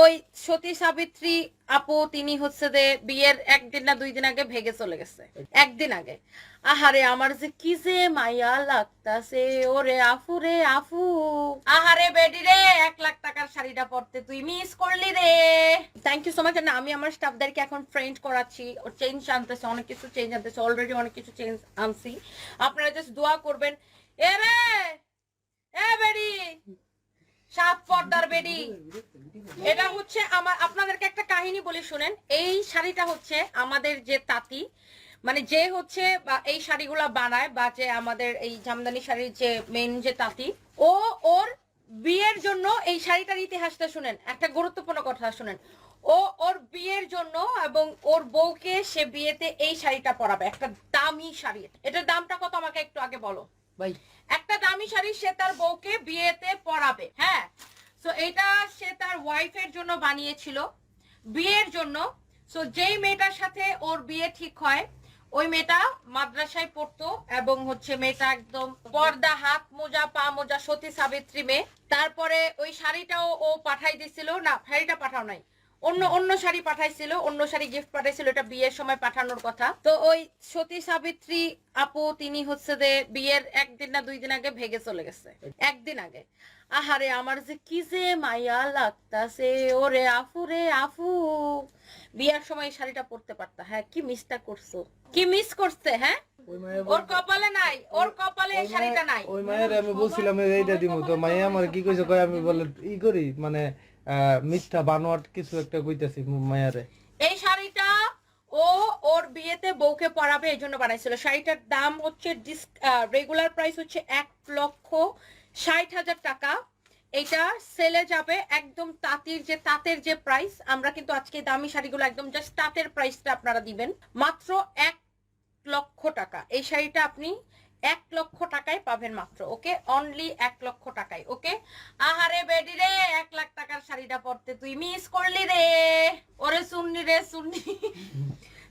ওই সতী সাবিত্রী আপু তিনি হচ্ছে যে বিয়ের একদিন না 2 দিন আগে ভেগে চলে গেছে, একদিন আগে। আহারে আমার যে কি যে মাইয়া লাগতাছে, ওরে আফু রে আফু, আহারে বেডি রে 1 লাখ টাকার শাড়িটা পরতে তুই মিস করলি রে। Thank you so much. না আমি আমার স্টাফদেরকে এখন ফ্রেন্ড করাচ্ছি, ও চেঞ্জ আনতেছে, অনেক কিছু চেঞ্জ আনতেছে, অলরেডি অনেক কিছু চেঞ্জ আনছি। আপনারা জাস্ট দোয়া করবেন। এ রে এ বেডি, সাত পর্দার বেডি, এটা হচ্ছে আমার, আপনাদেরকে একটা কাহিনী বলি শুনেন। এই শাড়িটা হচ্ছে আমাদের যে তাঁতি, মানে যে হচ্ছে এই শাড়িগুলা বানায়, বা যে আমাদের এই জামদানি শাড়ির যে মেন যে তাঁতি, ওর বিয়ের জন্য এই শাড়িটার ইতিহাসটা শুনেন, একটা গুরুত্বপূর্ণ কথা শুনেন। ওর বিয়ের জন্য এবং ওর বউকে সে বিয়েতে এই শাড়িটা পরাবে, একটা দামি শাড়ি। এটার দামটা কত আমাকে একটু আগে বলো ভাই। একটা দামি শাড়ি সে তার বউকে বিয়েতে পরাবে, হ্যাঁ। সো এটা সে তার ওয়াইফের জন্য বানিয়েছিল, বিয়ের জন্য। সো যেই মেয়েটার সাথে ওর বিয়ে ঠিক হয়, ওই মেয়েটা মাদ্রাসায় পড়তো এবং হচ্ছে মেয়েটা একদম পর্দা, হাত মোজা পা মোজা, সতী সাবিত্রী মেয়ে। তারপরে ওই শাড়িটাও ও পাঠাই দিছিল, না শাড়িটা পাঠাও নাই, অন্য শাড়ি পাঠাইছিল, অন্য শাড়ি গিফট পাঠাইছিল, এটা বিয়ের সময় পাঠানোর কথা। তো ওই সতী সাবিত্রী আপু তিনি হচ্ছে যে বিয়ের একদিন না 2 দিন আগে ভেগে চলে গেছে, একদিন আগে। আহারে আমার যে কি যে মাইয়া লাগতাছে, ওরে আফু রে আফু, বিয়ার সময় এই শাড়িটা পরতে পারতা। হ্যাঁ, কি মিসটা করছো, কি মিস করছে, হ্যাঁ। ওর কপালে নাই, ওর কপালে এই শাড়িটা নাই। ওই মায়ের আমি বলছিলাম এইটা দিমু, তো মাইয়া আমার কি কইছে, কয় আমি বলে ই করি, মানে মিথ্যা বানোয়াট কিছু একটা কইতাছি মায়ারে। এই শাড়িটা ও ওর বিয়েতে বউকে পরাবে এই জন্য বানাইছিল। শাড়িটার দাম হচ্ছে রেগুলার প্রাইস হচ্ছে 1,60,000 টাকা। এটা সেলে যাবে একদম তাঁতের যে প্রাইস। আমরা কিন্তু আজকে দামি শাড়িগুলো একদম জাস্ট তাঁতের প্রাইসটা আপনারা দিবেন মাত্র 1,00,000 টাকা। এই শাড়িটা আপনি 1,00,000 টাকায় পাবেন মাত্র, ওকে, অনলি 1,00,000 টাকায়, ওকে। আহারে বেডি রে 1,00,000 টাকার শাড়িটা পরতে তুই মিস করলি রে, ওরে সুন্নি রে সুন্নি।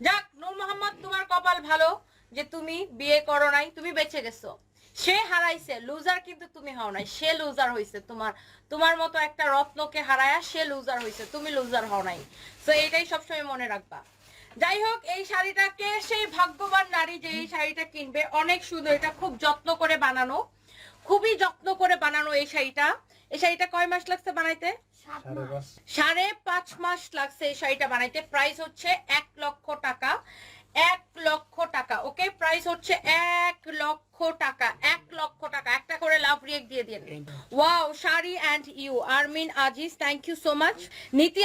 যাক, নূর মোহাম্মদ তোমার কপাল ভালো যে তুমি বিয়ে করো নাই, তুমি বেঁচে গেছো। সে হারাইছে, লুজার কিন্তু তুমি হও নাই, সে লুজার হইছে। তোমার মতো একটা রত্নকে হারায়া সে লুজার হইছে, তুমি লুজার হও নাই। তো এটাই সবসময় মনে রাখবা। যাই হোক, এই শাড়িটাকে সেই ভাগ্যবান নারী যে এই শাড়িটা কিনবে, অনেক সুন্দর, এটা খুব যত্ন করে বানানো, খুবই যত্ন করে বানানো এই শাড়িটা। এই শাড়িটা কয় মাস লাগছে বানাইতে? 5.5 মাস লাগছে এই শাড়িটা বানাইতে। প্রাইস হচ্ছে 1,00,000 টাকা, 1,00,000 টাকা, ওকে। প্রাইস হচ্ছে 1,00,000 টাকা, 1,00,000 টাকা। একটা করে লাভ রিয়েক্ট দিয়ে দিন। Wow, sari and you Armin Aziz, thank you so much. নীতি